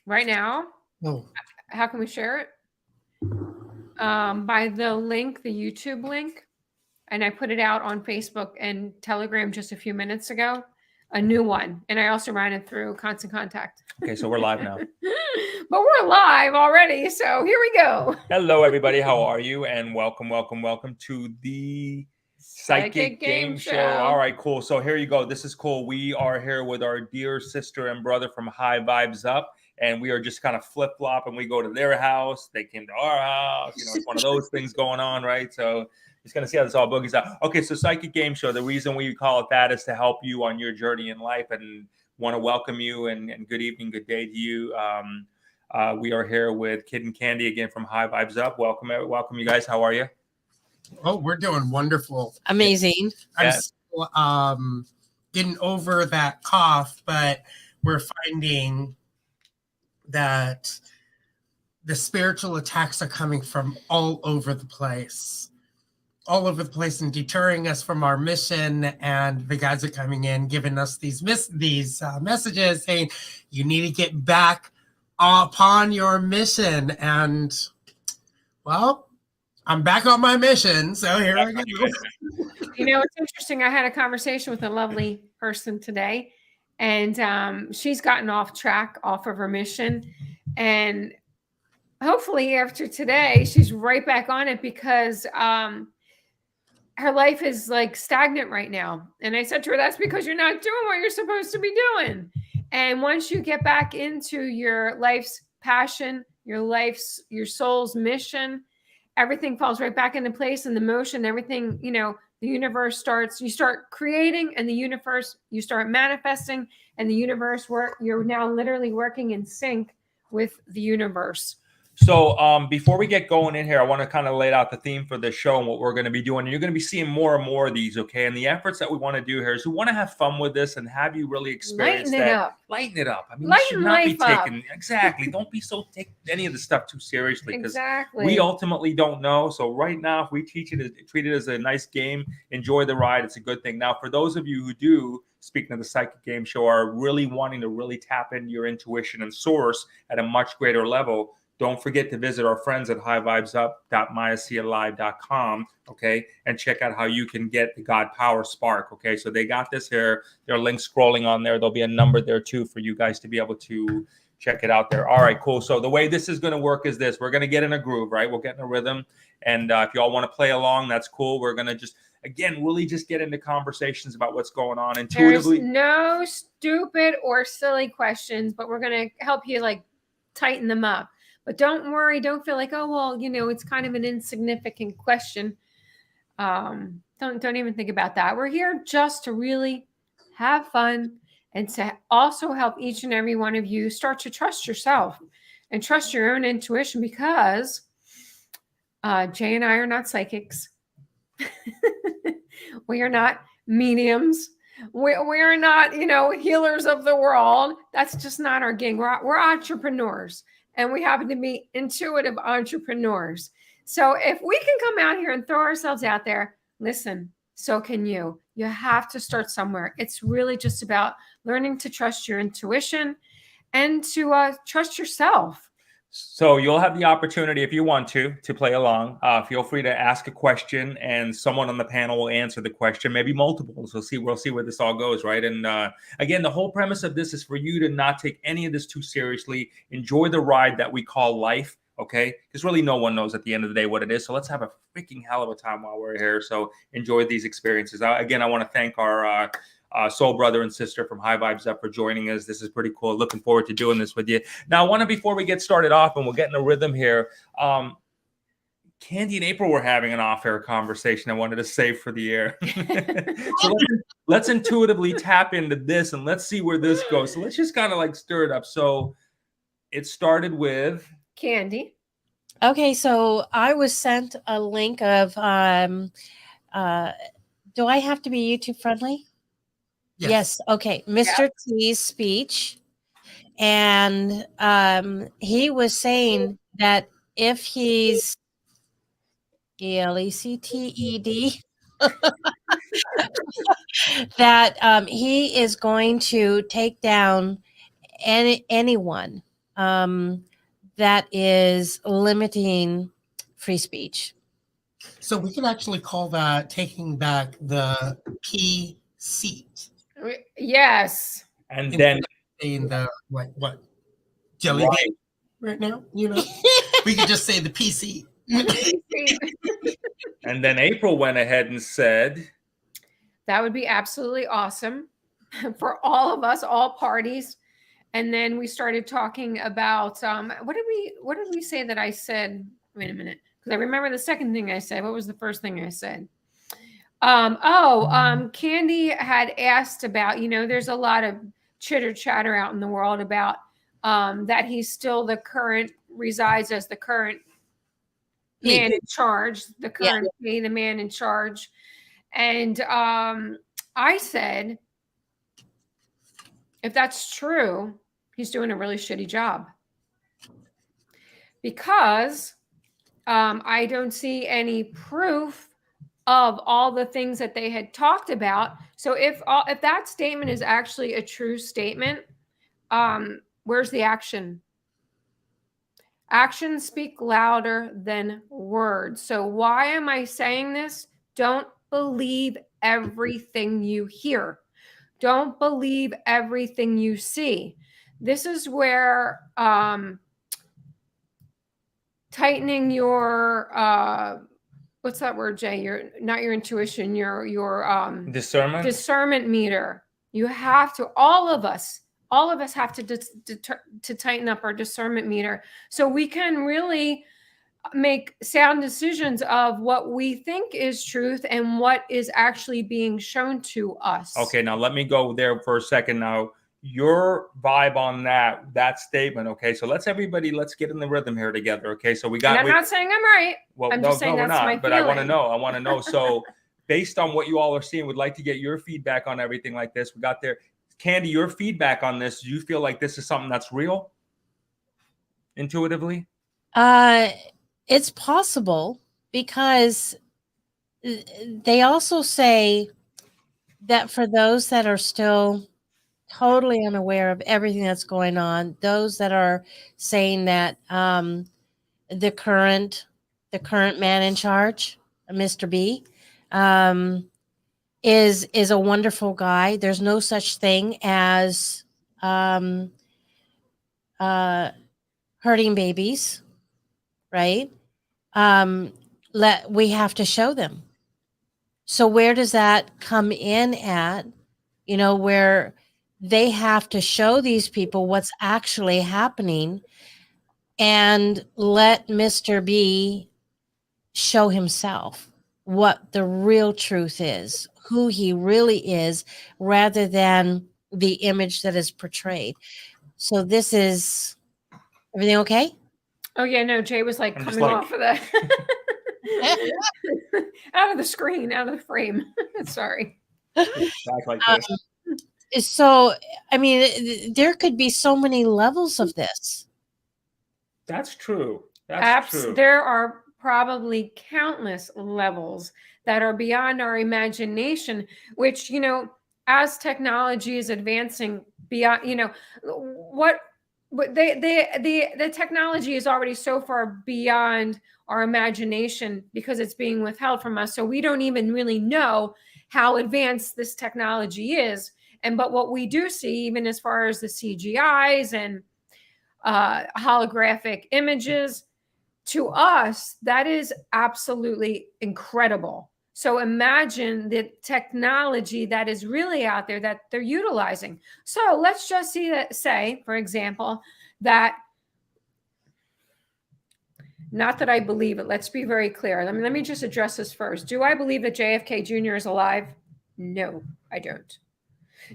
right now. Oh, How can we share it? By the link, the YouTube link. And I put it out on Facebook and Telegram just a few minutes ago. A new one. And I also ran it through Constant Contact. Okay, so we're live now. But we're live already. So here we go. Hello, everybody. How are you? And welcome to the Psychic Game Show. All right, cool. So here you go. This is cool. We are here with our dear sister and brother from High Vibes Up. And we are just kind of flip-flopping. We go to their house. They came to our house. You know, it's one of those things going on, right? So just going to see how this all boogies out. Okay, so Psychic Game Show. The reason we call it that is to help you on your journey in life and want to welcome you and good evening, good day to you. We are here with Kid and Candi again from High Vibes Up. Welcome, you guys. How are you? oh, we're doing wonderful. Amazing. I'm still getting over that cough, but we're finding that the spiritual attacks are coming from all over the place and deterring us from our mission. And the guys are coming in, giving us these messages saying, you need to get back upon your mission. And well, I'm back on my mission, so here I go. You know, it's interesting. I had a conversation with a lovely person today, and she's gotten off track, off of her mission. And hopefully after today, she's right back on it because her life is like stagnant right now. And I said to her, that's because you're not doing what you're supposed to be doing. And once you get back into your life's passion, your soul's mission, everything falls right back into place, and the motion, everything, you know, the universe starts, you start creating, and the universe, you start manifesting, and the universe you're now literally working in sync with the universe. So before we get going in here, I want to kind of lay out the theme for the show and what we're going to be doing. And you're going to be seeing more and more of these, okay? And the efforts that we want to do here is we want to have fun with this and have you really experience that. Lighten it up. I mean, you should not be taking exactly. Don't be take any of the stuff too seriously because we ultimately don't know. So right now, if we treat it as a nice game, enjoy the ride. It's a good thing. Now, for those of you who do, speaking of the Psychic Game Show, are really wanting to really tap into your intuition and source at a much greater level, don't forget to visit our friends at highvibesup.myasialive.com, okay, and check out how you can get the God Power Spark, okay? So they got this here. There are links scrolling on there. There'll be a number there, too, for you guys to be able to check it out there. All right, cool. So the way this is going to work is this. We're going to get in a groove, right? We'll get in a rhythm. And if you all want to play along, that's cool. We're going to just, again, really just get into conversations about what's going on intuitively. There's no stupid or silly questions, but we're going to help you, like, tighten them up. But don't worry. Don't feel like, oh, well, you know, it's kind of an insignificant question. Don't even think about that. We're here just to really have fun and to also help each and every one of you start to trust yourself and trust your own intuition because Jay and I are not psychics. We are not mediums. We are not, you know, healers of the world. That's just not our gig. We're entrepreneurs. And we happen to be intuitive entrepreneurs. So if we can come out here and throw ourselves out there, listen, so can you. You have to start somewhere. It's really just about learning to trust your intuition and to trust yourself. So you'll have the opportunity, if you want to play along. Feel free to ask a question, and someone on the panel will answer the question, maybe multiple. So we'll see where this all goes, right? And again, the whole premise of this is for you to not take any of this too seriously. Enjoy the ride that we call life, okay? Because really no one knows at the end of the day what it is. So let's have a freaking hell of a time while we're here. So enjoy these experiences. Again, I want to thank our soul brother and sister from High Vibes Up for joining us. This is pretty cool. Looking forward to doing this with you. Now, I want to, before we get started off and we'll get in a rhythm here, Candi and April were having an off-air conversation I wanted to save for the air. So let's intuitively tap into this and let's see where this goes. So let's just kind of like stir it up. So it started with Candi. Okay, so I was sent a link of, do I have to be YouTube friendly? Yes. Okay. Mr. T's speech. And he was saying that if he's ELECTED, that he is going to take down anyone that is limiting free speech. So we could actually call that taking back the P seat. Yes. And Instead then of saying the what jelly Right. bean right now, we could just say the P seat. and then April went ahead and said, That would be absolutely awesome for all of us, all parties. And then we started talking about what did we say that I said? Wait a minute, because I remember the second thing I said. What was the first thing I said? Candi had asked about, there's a lot of chitter chatter out in the world about that he's still resides as the current man in charge, the current the man in charge. And I said, if that's true, he's doing a really shitty job, because I don't see any proof of all the things that they had talked about. So if that statement is actually a true statement, where's the action? Actions speak louder than words. So why am I saying this? Don't believe everything you hear. Don't believe everything you see. This is where tightening your what's that word, Jay? Your intuition, your discernment meter. You have to, all of us have to tighten up our discernment meter so we can really make sound decisions of what we think is truth and what is actually being shown to us. Okay, now let me go there for a second. Now, your vibe on that statement. Okay, so let's get in the rhythm here together. Okay, so I'm not saying I'm right. Well, I'm just saying we're that's not. my But feeling. I want to know. So, based on what you all are seeing, would like to get your feedback on everything like this. We got there, Candi. Your feedback on this. Do you feel like this is something that's real, intuitively? It's possible, because they also say that for those that are still totally unaware of everything that's going on, those that are saying that the current man in charge, Mr. B, is a wonderful guy. There's no such thing as hurting babies, right? We have to show them. So where does that come in at? Where they have to show these people what's actually happening and let Mr. B show himself what the real truth is, who he really is, rather than the image that is portrayed. So this is everything okay? Oh yeah, no, Jay was like coming off of that. Out of the screen, out of the frame. Sorry. Back like this. So, I mean, there could be so many levels of this. That's true. That's true. There are probably countless levels that are beyond our imagination, which, as technology is advancing beyond, the technology is already so far beyond our imagination because it's being withheld from us. So we don't even really know how advanced this technology is. But what we do see, even as far as the CGIs and holographic images, to us, that is absolutely incredible. So imagine the technology that is really out there that they're utilizing. So let's just say, for example, that, not that I believe it, let's be very clear. Let me just address this first. Do I believe that JFK Jr. is alive? No, I don't.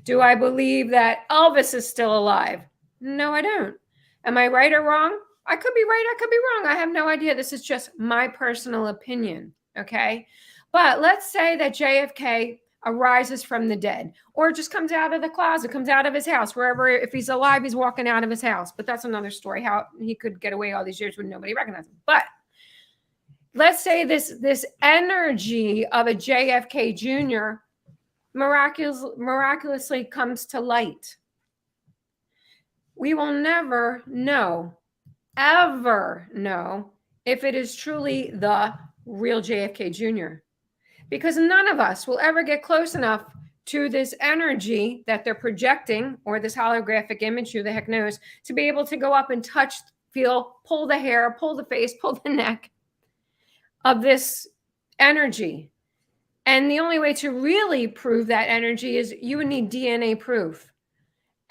Do I believe that Elvis is still alive? No, I don't. Am I right or wrong? I could be right. I could be wrong. I have no idea. This is just my personal opinion. Okay. But let's say that JFK arises from the dead, or just comes out of the closet, comes out of his house, wherever. If he's alive, he's walking out of his house. But that's another story, how he could get away all these years when nobody recognized him. But let's say this energy of a JFK Jr. miraculously comes to light. we will never know, ever know, if it is truly the real JFK Jr. Because none of us will ever get close enough to this energy that they're projecting, or this holographic image, who the heck knows, to be able to go up and touch, feel, pull the hair, pull the face, pull the neck of this energy. And the only way to really prove that energy is you would need DNA proof.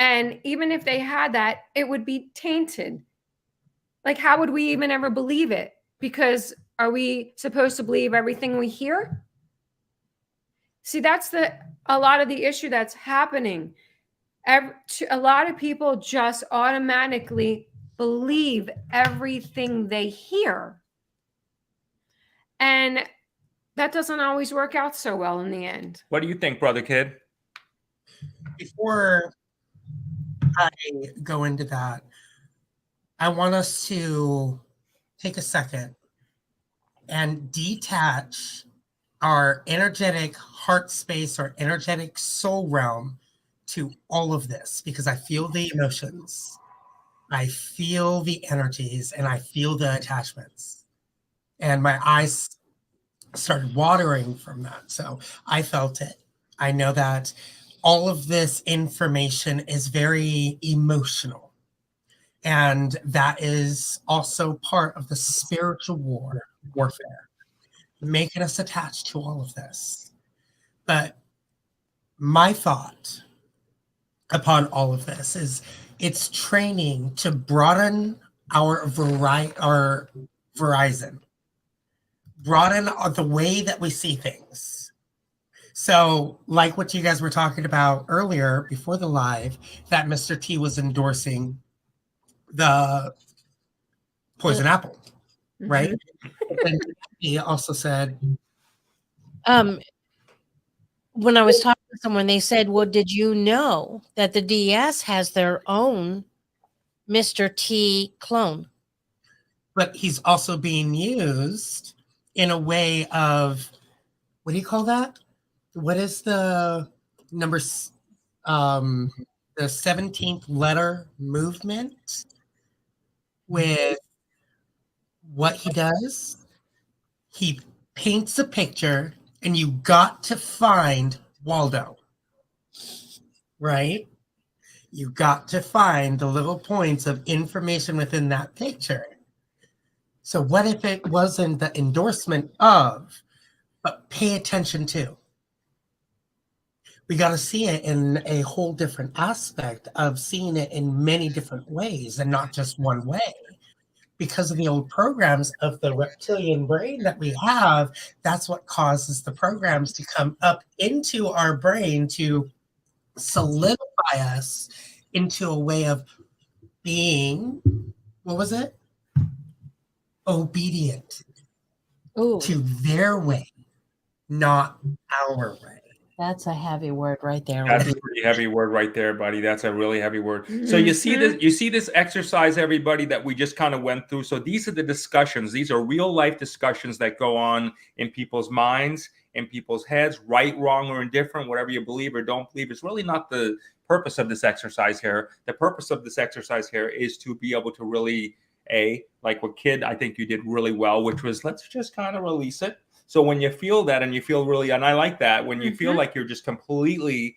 And even if they had that, it would be tainted. Like, how would we even ever believe it? Because are we supposed to believe everything we hear? See, that's a lot of the issue that's happening. A lot of people just automatically believe everything they hear. And that doesn't always work out so well in the end. What do you think, brother kid? Before I go into that, I want us to take a second and detach our energetic heart space or energetic soul realm to all of this, because I feel the emotions, I feel the energies, and I feel the attachments. And my eyes started watering from that. So I felt it. I know that all of this information is very emotional. And that is also part of the spiritual warfare, making us attached to all of this. But my thought upon all of this is it's training to broaden our horizon, broaden the way that we see things. So, like what you guys were talking about earlier before the live, that Mr. T was endorsing the poison apple, right? And he also said, when I was talking to someone, they said, well, did you know that the DS has their own Mr. T clone? but he's also being used in a way of, what do you call that? What is the number, the 17th letter movement with what he does? He paints a picture and you got to find Waldo, right? You got to find the little points of information within that picture. So what if it wasn't the endorsement of, but pay attention to? We got to see it in a whole different aspect of seeing it in many different ways and not just one way. Because of the old programs of the reptilian brain that we have, that's what causes the programs to come up into our brain to solidify us into a way of being, what was it? Obedient to their way, not our way. That's a heavy word right there. That's a pretty heavy word right there, buddy. That's a really heavy word. So you see this exercise, everybody, that we just kind of went through. So these are the discussions. These are real life discussions that go on in people's minds, in people's heads, right, wrong, or indifferent, whatever you believe or don't believe. It's really not the purpose of this exercise here. The purpose of this exercise here is to be able to really, like what kid, I think you did really well, which was, let's just kind of release it. So when you feel that and you feel really, and I like that, when you feel like you're just completely,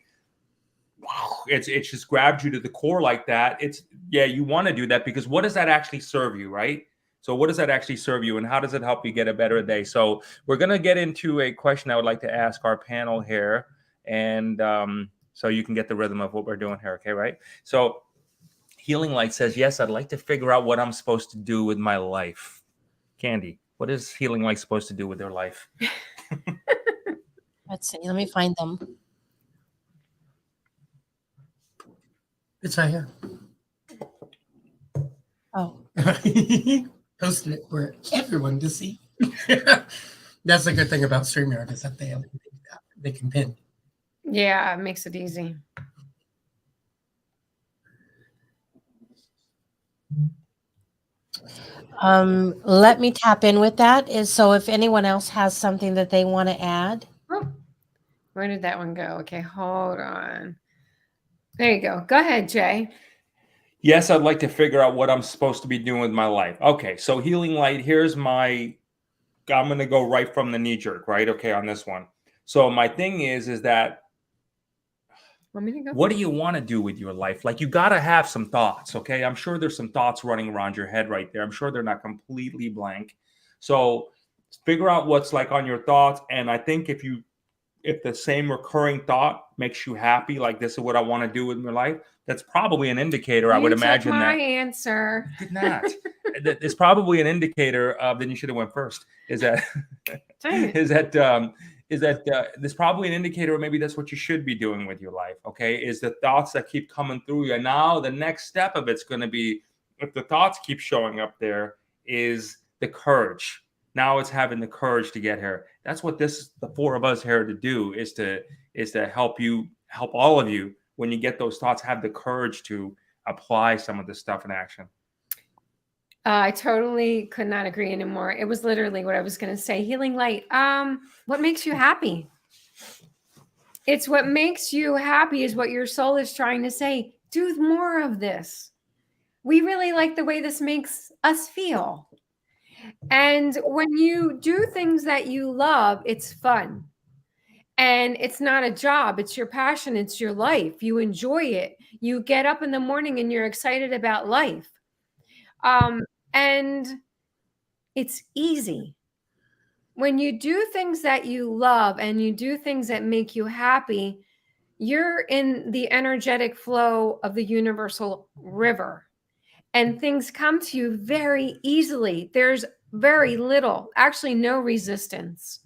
it's just grabbed you to the core like that. It's, yeah, you want to do that, because what does that actually serve you, right? So what does that actually serve you, and how does it help you get a better day? So we're going to get into a question I would like to ask our panel here. And so you can get the rhythm of what we're doing here. Okay, right? So Healing Light says, yes, I'd like to figure out what I'm supposed to do with my life. Candi, what is Healing Light supposed to do with their life? Let's see. Let me find them. It's right here. Oh. Posted it for everyone to see. That's the good thing about StreamYard, is that they can pin. Yeah, it makes it easy. Let me tap in with that. So if anyone else has something that they want to add. Oh, where did that one go? Okay, hold on. There you go. Go ahead, Jay. Yes, I'd like to figure out what I'm supposed to be doing with my life. Okay, so healing light, here's my, I'm going to go right from the knee jerk, right? Okay, on this one. So my thing is that, Want me to go? what do you want to do with your life? Like, you got to have some thoughts, okay? I'm sure there's some thoughts running around your head right there. I'm sure they're not completely blank. So figure out what's like on your thoughts. And I think if the same recurring thought makes you happy, like this is what I want to do with my life, that's probably an indicator. I would imagine my that. answer. Did not. It's probably an indicator of. Then you should have went first. Is that there's probably an indicator, or maybe that's what you should be doing with your life. Okay, is the thoughts that keep coming through you. And now the next step of it's going to be, if the thoughts keep showing up there, is the courage. Now it's having the courage to get here. That's what the four of us here to do, is to help all of you, when you get those thoughts, have the courage to apply some of this stuff in action. I totally could not agree anymore. It was literally what I was going to say. Healing light. What makes you happy? It's what makes you happy is what your soul is trying to say. Do more of this. We really like the way this makes us feel. And when you do things that you love, it's fun. And it's not a job. It's your passion. It's your life. You enjoy it. You get up in the morning and you're excited about life. And it's easy. When you do things that you love and you do things that make you happy, you're in the energetic flow of the universal river. And things come to you very easily. There's very little, actually no resistance.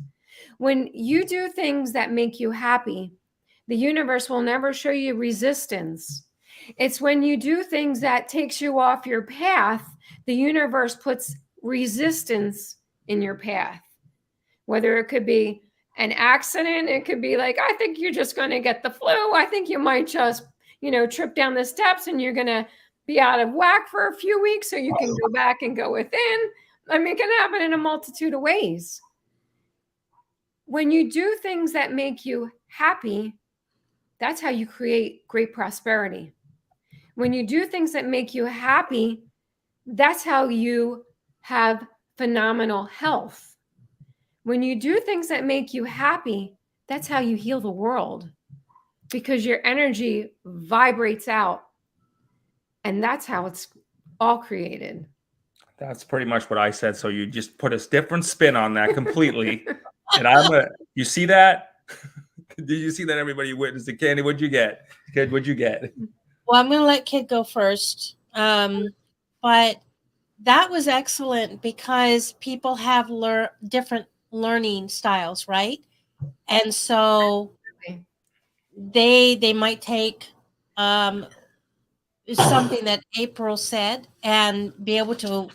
When you do things that make you happy, the universe will never show you resistance. It's when you do things that takes you off your path, the universe puts resistance in your path. Whether it could be an accident, it could be like, I think you're just going to get the flu. I think you might just, trip down the steps and you're going to be out of whack for a few weeks so you can go back and go within. I mean, it can happen in a multitude of ways. When you do things that make you happy, that's how you create great prosperity. When you do things that make you happy, that's how you have phenomenal health. When you do things that make you happy, that's how you heal the world, because your energy vibrates out. And that's how it's all created. That's pretty much what I said. So you just put a different spin on that completely. And you see that? Did you see that? Everybody witnessed it. Candi, what'd you get? Kid, what'd you get? Well, I'm going to let Kid go first. But that was excellent, because people have different learning styles, right? And so they might take something that April said and be able to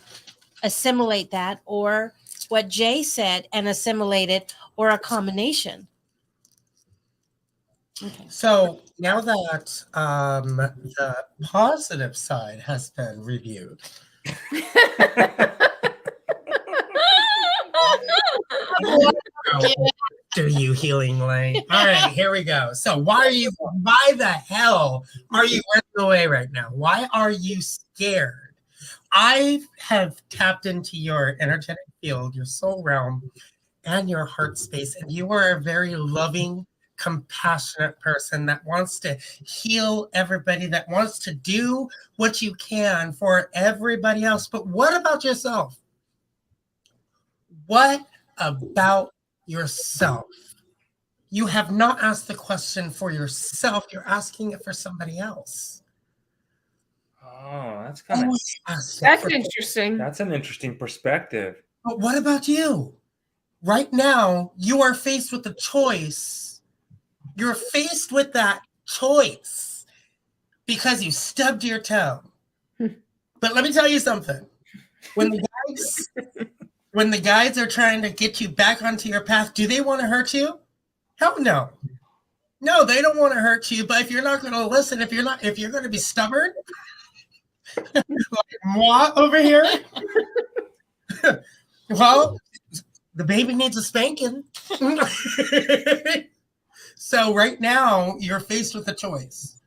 assimilate that, or what Jay said and assimilate it, or a combination. Okay. So now that the positive side has been reviewed, do you healing light? All right, here we go. So why the hell are you running away right now? Why are you scared? I have tapped into your energetic field, your soul realm, and your heart space, and you are a very loving, compassionate person that wants to heal everybody, that wants to do what you can for everybody else. But what about yourself? What about yourself? You have not asked the question for yourself. You're asking it for somebody else. Oh, that's kind of interesting. That's an interesting perspective. But what about you? Right now, you are faced with a choice. You're faced with that choice because you stubbed your toe. But let me tell you something. When the guides are trying to get you back onto your path, do they want to hurt you? Hell no. No, they don't want to hurt you. But if you're not going to listen, if you're going to be stubborn, like moi over here, well, the baby needs a spanking. So right now, you're faced with a choice.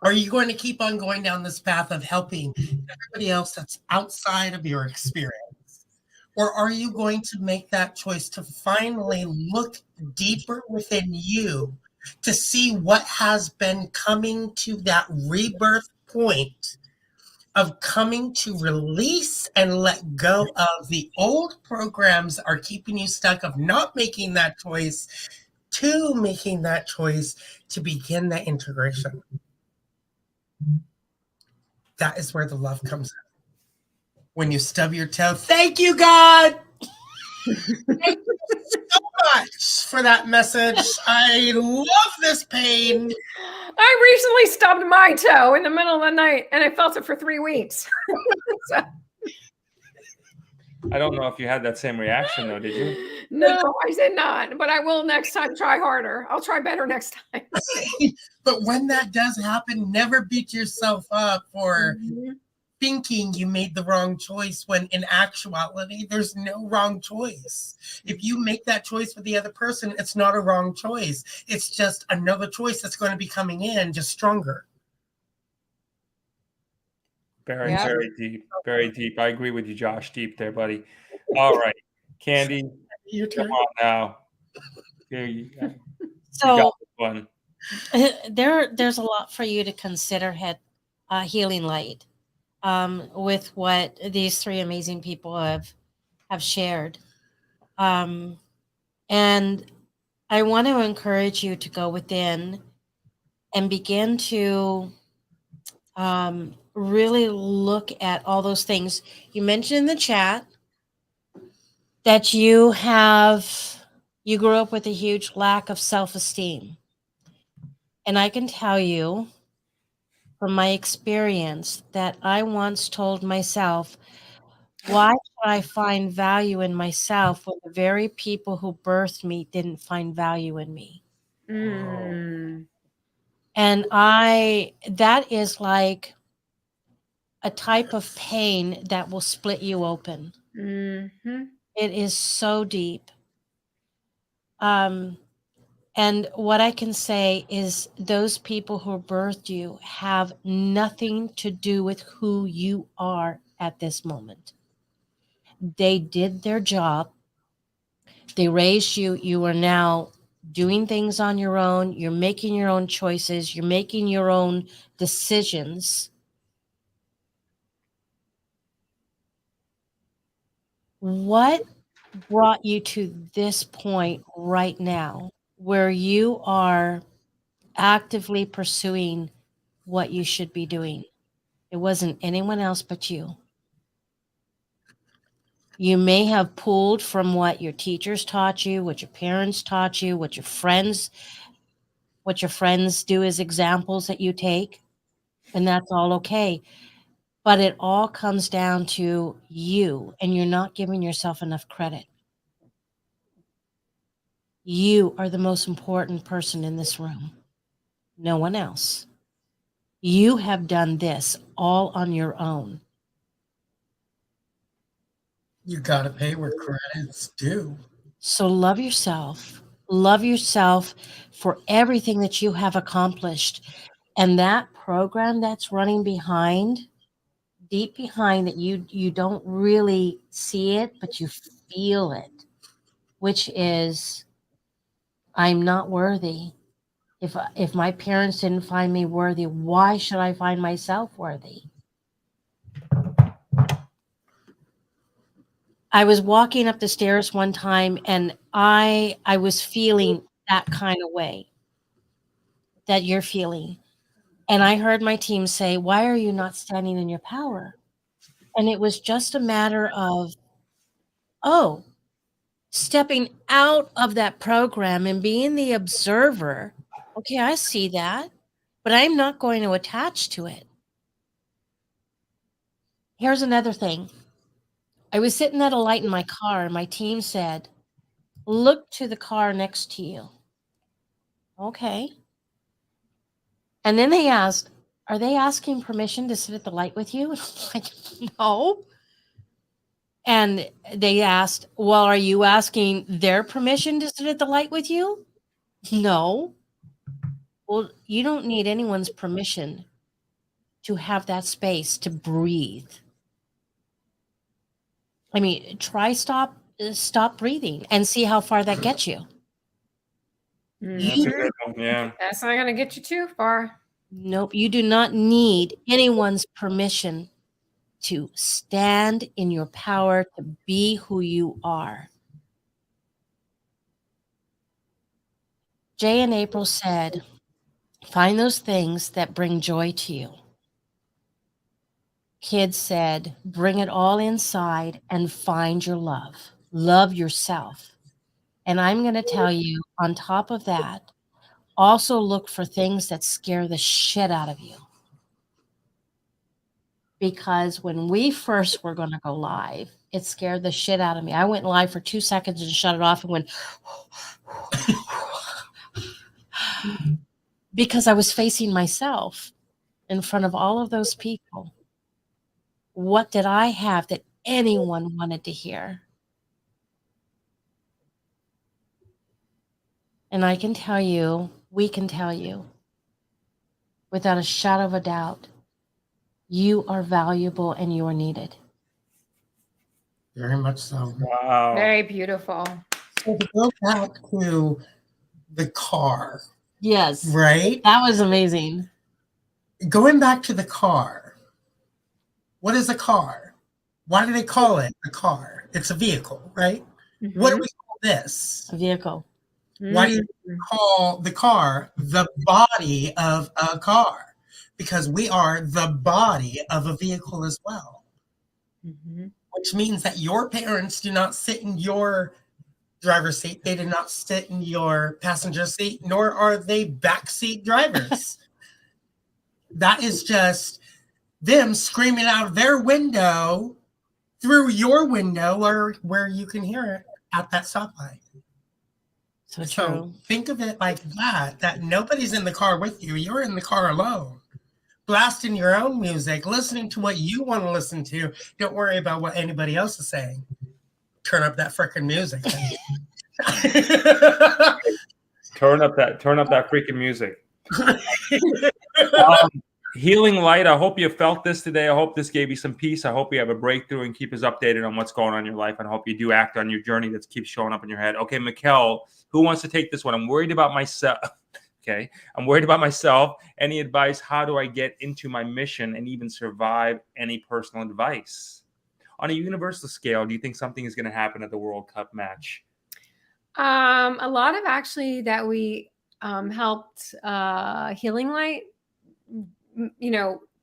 Are you going to keep on going down this path of helping everybody else that's outside of your experience? Or are you going to make that choice to finally look deeper within you to see what has been coming to that rebirth point of coming to release and let go of the old programs are keeping you stuck of not making that choice to making that choice to begin that integration? That is where the love comes in. When you stub your toe, thank you, God. Thank you so much for that message. I love this pain. I recently stubbed my toe in the middle of the night, and I felt it for 3 weeks. So, I don't know if you had that same reaction though, did you? no, I did not, but I will next time try harder. I'll try better next time. But when that does happen, never beat yourself up for thinking you made the wrong choice when in actuality, there's no wrong choice. If you make that choice with the other person, it's not a wrong choice. It's just another choice that's going to be coming in just stronger. Very, very deep. Very deep. I agree with you, Josh. Deep there, buddy. All right. Candi, Your turn. come on now. Here you go. So You got this one. there's a lot for you to consider, Healing Light, with what these three amazing people have shared. And I want to encourage you to go within and begin to really look at all those things. You mentioned in the chat that you grew up with a huge lack of self-esteem. And I can tell you from my experience that I once told myself, why should I find value in myself when the very people who birthed me didn't find value in me? Mm. And that is like a type of pain that will split you open. Mm-hmm. It is so deep. And what I can say is those people who birthed you have nothing to do with who you are at this moment. They did their job. They raised you. You are now doing things on your own. You're making your own choices. You're making your own decisions. What brought you to this point right now where you are actively pursuing what you should be doing? It wasn't anyone else but you. You may have pulled from what your teachers taught you, what your parents taught you, what your friends do as examples that you take, and that's all okay. But it all comes down to you, and you're not giving yourself enough credit. You are the most important person in this room. No one else. You have done this all on your own. You got to pay where credit's due. So love yourself. Love yourself for everything that you have accomplished. And that program that's running behind, deep behind, that you don't really see it, but you feel it, which is, I'm not worthy. If my parents didn't find me worthy, why should I find myself worthy? I was walking up the stairs one time and I was feeling that kind of way that you're feeling. And I heard my team say, why are you not standing in your power? And it was just a matter of, stepping out of that program and being the observer. Okay, I see that, but I'm not going to attach to it. Here's another thing. I was sitting at a light in my car and my team said, look to the car next to you. Okay. And then they asked, are they asking permission to sit at the light with you? And I'm like, no. And they asked, well, are you asking their permission to sit at the light with you? No. Well, you don't need anyone's permission to have that space to breathe. I mean, try stop breathing and see how far that gets you. That's a good one. Yeah. That's not going to get you too far. Nope, you do not need anyone's permission to stand in your power to be who you are. Jay and April said, find those things that bring joy to you. Kids said, bring it all inside and find your love. Love yourself. And I'm going to tell you, on top of that, also look for things that scare the shit out of you. Because when we first were going to go live, it scared the shit out of me. I went live for 2 seconds and shut it off and went, because I was facing myself in front of all of those people. What did I have that anyone wanted to hear? And I can tell you, we can tell you, without a shadow of a doubt, you are valuable and you are needed. Very much so. Wow. Very beautiful. So to go back to the car, Yes. right? That was amazing. Going back to the car, what is a car? Why do they call it a car? It's a vehicle, right? Mm-hmm. What do we call this? A vehicle. Why do you call the car the body of a car? Because we are the body of a vehicle as well. Mm-hmm. Which means that your parents do not sit in your driver's seat. They do not sit in your passenger seat, nor are they backseat drivers. That is just them screaming out of their window through your window or where you can hear it at that stoplight. So So true. think of it like that nobody's in the car with you. You're in the car alone, blasting your own music, listening to what you want to listen to. Don't worry about what anybody else is saying. Turn up that freaking music. Turn up that freaking music. Healing Light, I hope you felt this today. I hope this gave you some peace. I hope you have a breakthrough and keep us updated on what's going on in your life. And I hope you do act on your journey that keeps showing up in your head. Okay, Mikkel, who wants to take this one? I'm worried about myself. Okay, I'm worried about myself. Any advice? How do I get into my mission and even survive? Any personal advice? On a universal scale, do you think something is going to happen at the World Cup match? A lot of actually that we helped Healing Light,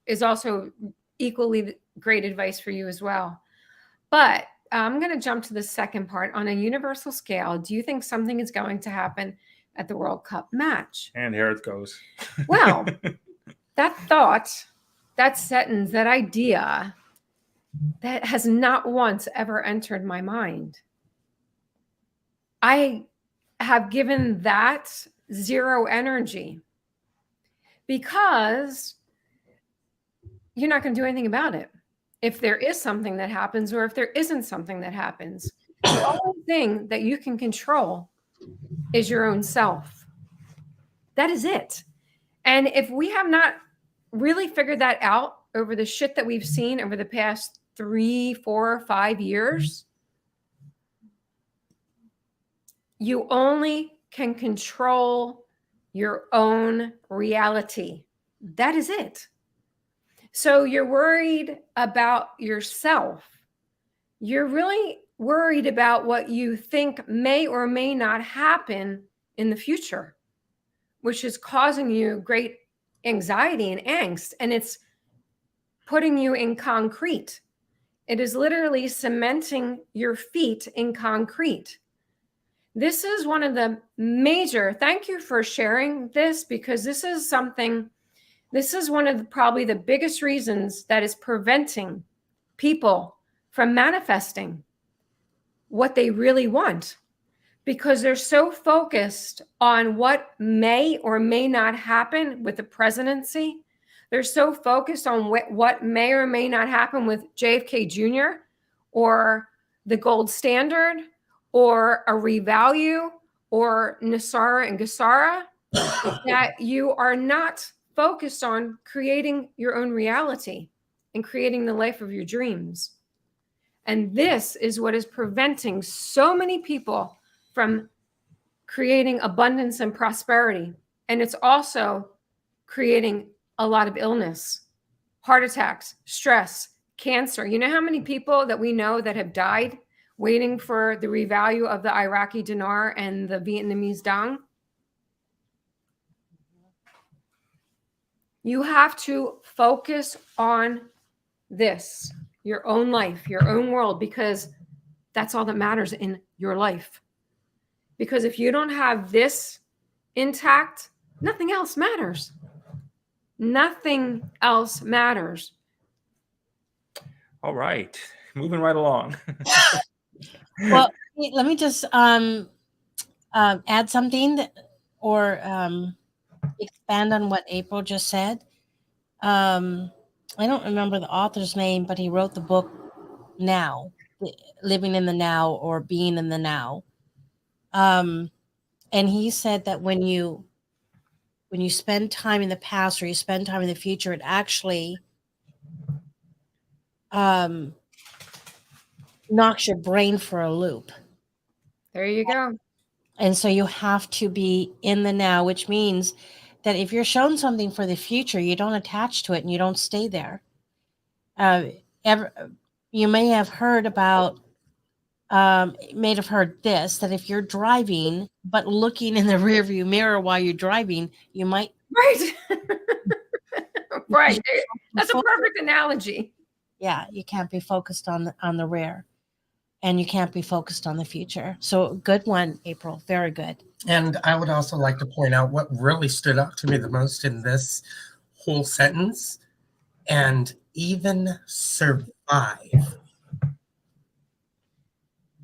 is also equally great advice for you as well. But I'm going to jump to the second part. On a universal scale, do you think something is going to happen at the World Cup match? And here it goes. Well, that thought, that sentence, that idea, that has not once ever entered my mind. I have given that zero energy because you're not going to do anything about it. If there is something that happens or if there isn't something that happens, the only thing that you can control is your own self. That is it. And if we have not really figured that out over the shit that we've seen over the past 3, 4, 5 years, you only can control your own reality. That is it. So you're worried about yourself. You're really worried about what you think may or may not happen in the future, which is causing you great anxiety and angst. And it's putting you in concrete. It is literally cementing your feet in concrete. This is one of the major, thank you for sharing this, because this is one of probably the biggest reasons that is preventing people from manifesting what they really want, because they're so focused on what may or may not happen with the presidency. They're so focused on what may or may not happen with JFK Jr. or the gold standard or a revalue or Nasara and Gassara that you are not focused on creating your own reality and creating the life of your dreams. And this is what is preventing so many people from creating abundance and prosperity. And it's also creating a lot of illness, heart attacks, stress, cancer. You know how many people that we know that have died waiting for the revalue of the Iraqi dinar and the Vietnamese dong? You have to focus on this, your own life, your own world, because that's all that matters in your life. Because if you don't have this intact, nothing else matters. Nothing else matters. All right, moving right along. Well, let me just add something or expand on what April just said. I don't remember the author's name, but he wrote the book Now, Living in the Now or Being in the Now. And he said that when you spend time in the past or you spend time in the future, it actually knocks your brain for a loop. There you go. And so you have to be in the now, which means that if you're shown something for the future, you don't attach to it and you don't stay there. You may have heard about, may have heard this, that if you're driving, but looking in the rearview mirror while you're driving, you might. Right. Right. That's a perfect analogy. Yeah. You can't be focused on the rear. And you can't be focused on the future. So good one, April. Very good. And I would also like to point out what really stood out to me the most in this whole sentence, and even survive.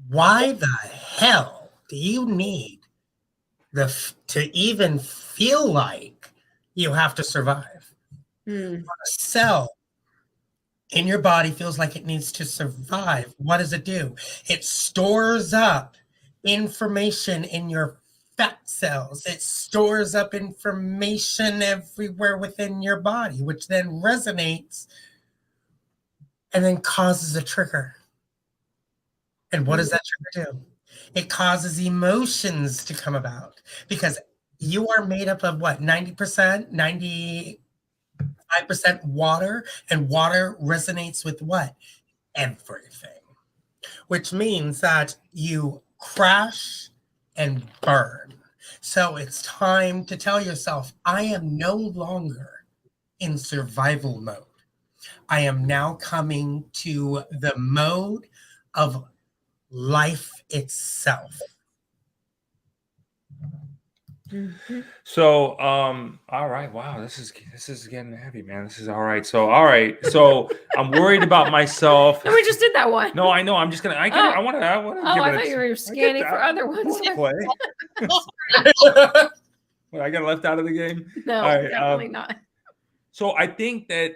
Why the hell do you need to even feel like you have to survive? A cell in your body feels like it needs to survive. What does it do? It stores up information in your fat cells. It stores up information everywhere within your body, which then resonates and then causes a trigger. And what does that trigger do? It causes emotions to come about, because you are made up of what? 90%, 95% water, and water resonates with what? Everything. Which means that you crash and burn. So it's time to tell yourself, I am no longer in survival mode. I am now coming to the mode of life itself. So, all right. Wow, this is getting heavy, man. This is all right. So, all right. So, I'm worried about myself. No, we just did that one. No, I know. I'm just gonna. I want to. Oh, I thought you were scanning for other ones. Play. Well, I got left out of the game. No, all right, definitely not. So, I think that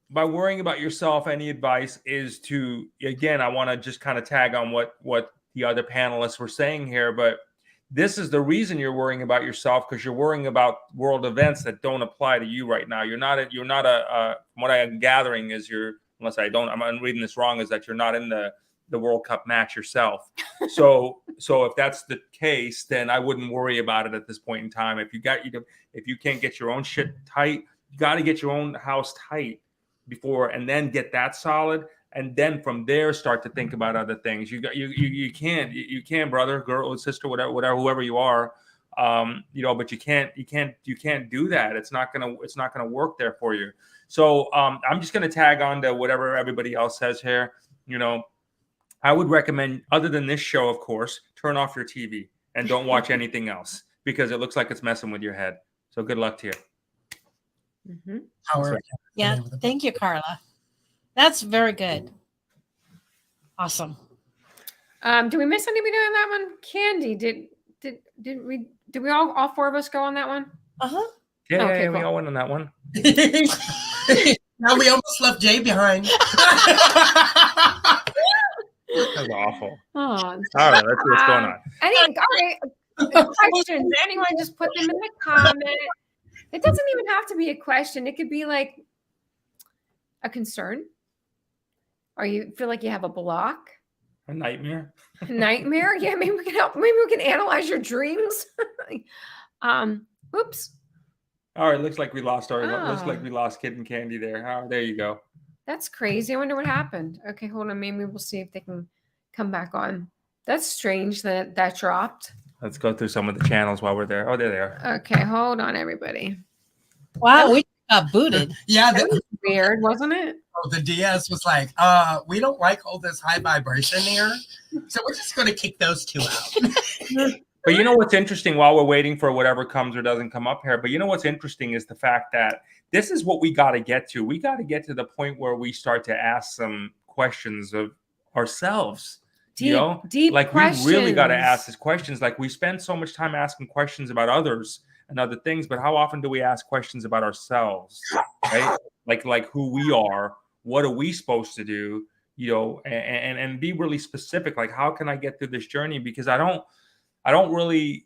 by worrying about yourself, any advice is to, again, I want to just kind of tag on what the other panelists were saying here, but this is the reason you're worrying about yourself, because you're worrying about world events that don't apply to you right now. You're not from what I'm gathering is I'm reading this wrong, is that you're not in the World Cup match yourself. So if that's the case, then I wouldn't worry about it at this point in time. If you can't get your own shit tight, you got to get your own house tight before, and then get that solid. And then from there, start to think about other things. You can, brother, girl, sister, whatever, whoever you are, but you can't do that. It's not gonna work there for you. So I'm just gonna tag on to whatever everybody else says here. I would recommend, other than this show, of course, turn off your TV and don't watch anything else, because it looks like it's messing with your head. So good luck to you. Mm-hmm. Yeah, thank you, Carla. That's very good. Awesome. Do we miss anybody on that one? Candi, did we all four of us go on that one? Uh-huh. Yeah, Okay, yeah, we cool. all went on that one. Now we almost left Jay behind. That was awful. Oh, All right, let's see what's going on. Any questions? Anyone, just put them in the comment. It doesn't even have to be a question. It could be like a concern, or you feel like you have a block, A nightmare. a nightmare. Yeah, maybe we can help. Maybe we can analyze your dreams. Oops. All right, looks like we lost looks like Oh. we lost Kid and Candy there. Oh, there you go. That's crazy. I wonder what happened. Okay, hold on. Maybe we'll see if they can come back on. That's strange that that dropped. Let's go through some of the channels while we're there. Oh, there they are. Okay, hold on, everybody. Wow, we got booted. Yeah, That was weird, wasn't it? the DS was like, we don't like all this high vibration here, so we're just going to kick those two out. But you know what's interesting while we're waiting for whatever comes or doesn't come up here, but you know what's interesting is the fact that this is what we got to get to. We got to get to the point where we start to ask some questions of ourselves. Deep, you know, deep like questions. we really got to ask these questions. Like we spend so much time asking questions about others and other things, but how often do we ask questions about ourselves? Right? Like who we are, what are we supposed to do? You know, and be really specific. Like, how can I get through this journey? Because I don't really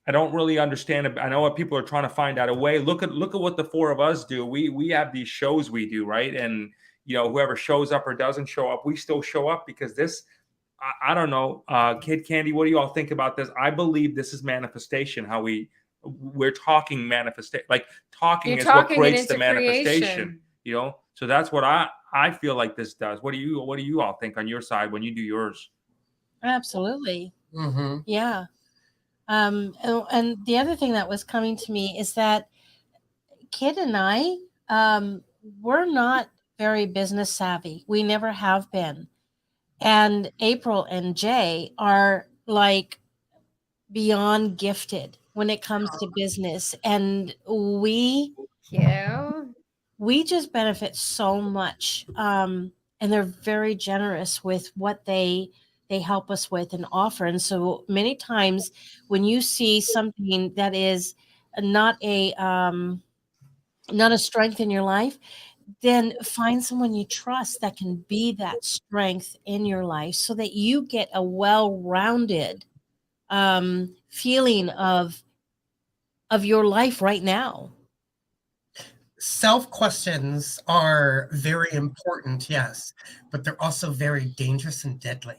understand. I know what people are trying to find out a way. Look at what the four of us do. We have these shows we do, right? And you know, whoever shows up or doesn't show up, we still show up because this. I don't know, Kid Candy. What do you all think about this? I believe this is manifestation. How we're talking manifestation, like talking is what creates the manifestation. Creation. You know, so that's what I feel like this does. What do you all think on your side when you do yours? Absolutely. Mm-hmm. Yeah. And the other thing that was coming to me is that Kid and I, we're not very business savvy. We never have been. And April and Jay are like beyond gifted when it comes to business. And we just benefit so much. And they're very generous with what they help us with and offer. And so many times when you see something that is not a strength in your life, then find someone you trust that can be that strength in your life so that you get a well-rounded feeling of your life right now. Self-questions are very important, yes, but they're also very dangerous and deadly,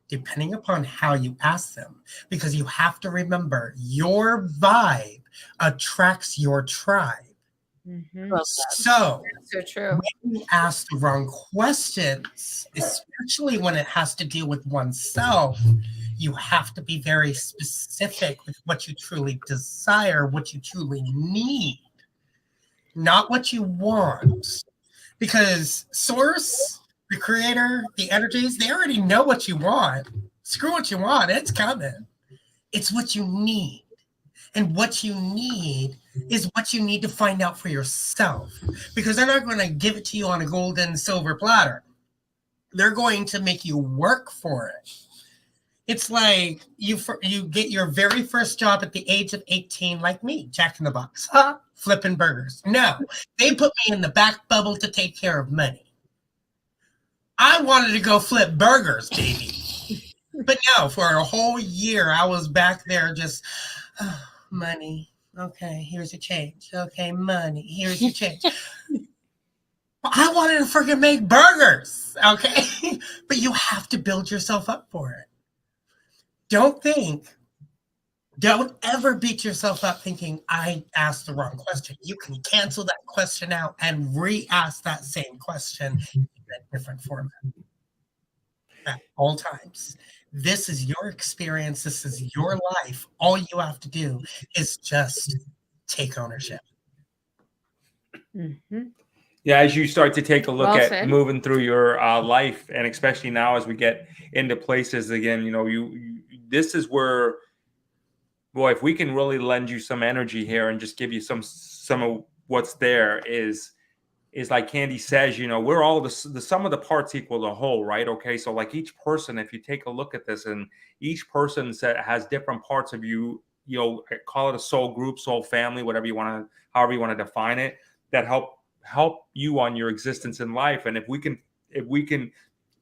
depending upon how you ask them, because you have to remember your vibe attracts your tribe. Mm-hmm. So true. when you ask the wrong questions, especially when it has to deal with oneself, you have to be very specific with what you truly desire, what you truly need, not what you want. Because Source, the creator, the energies, they already know what you want. Screw what you want, it's coming. It's what you need. And what you need is what you need to find out for yourself, because they're not going to give it to you on a golden silver platter. They're going to make you work for it. It's like you get your very first job at the age of 18, like me, Jack in the Box, flipping burgers. No, they put me in the back bubble to take care of money. I wanted to go flip burgers, baby. But no, for a whole year, I was back there just... money. Okay, here's your change. Okay, money. Here's your change. I wanted to freaking make burgers. Okay, but you have to build yourself up for it. Don't ever beat yourself up thinking I asked the wrong question. You can cancel that question out and re-ask that same question in a different format at all times. This is your experience. This is your life. All you have to do is just take ownership. Mm-hmm. Yeah, as you start to take a look at said. moving through your life, and especially now as we get into places again, you know, this is where, boy, if we can really lend you some energy here and just give you some of what's there is like Candy says, you know, we're all the sum of the parts equal the whole, right? Okay, so like each person, if you take a look at this, and each person has different parts of you, you know, call it a soul group, soul family, however you want to define it, that help you on your existence in life. And if we can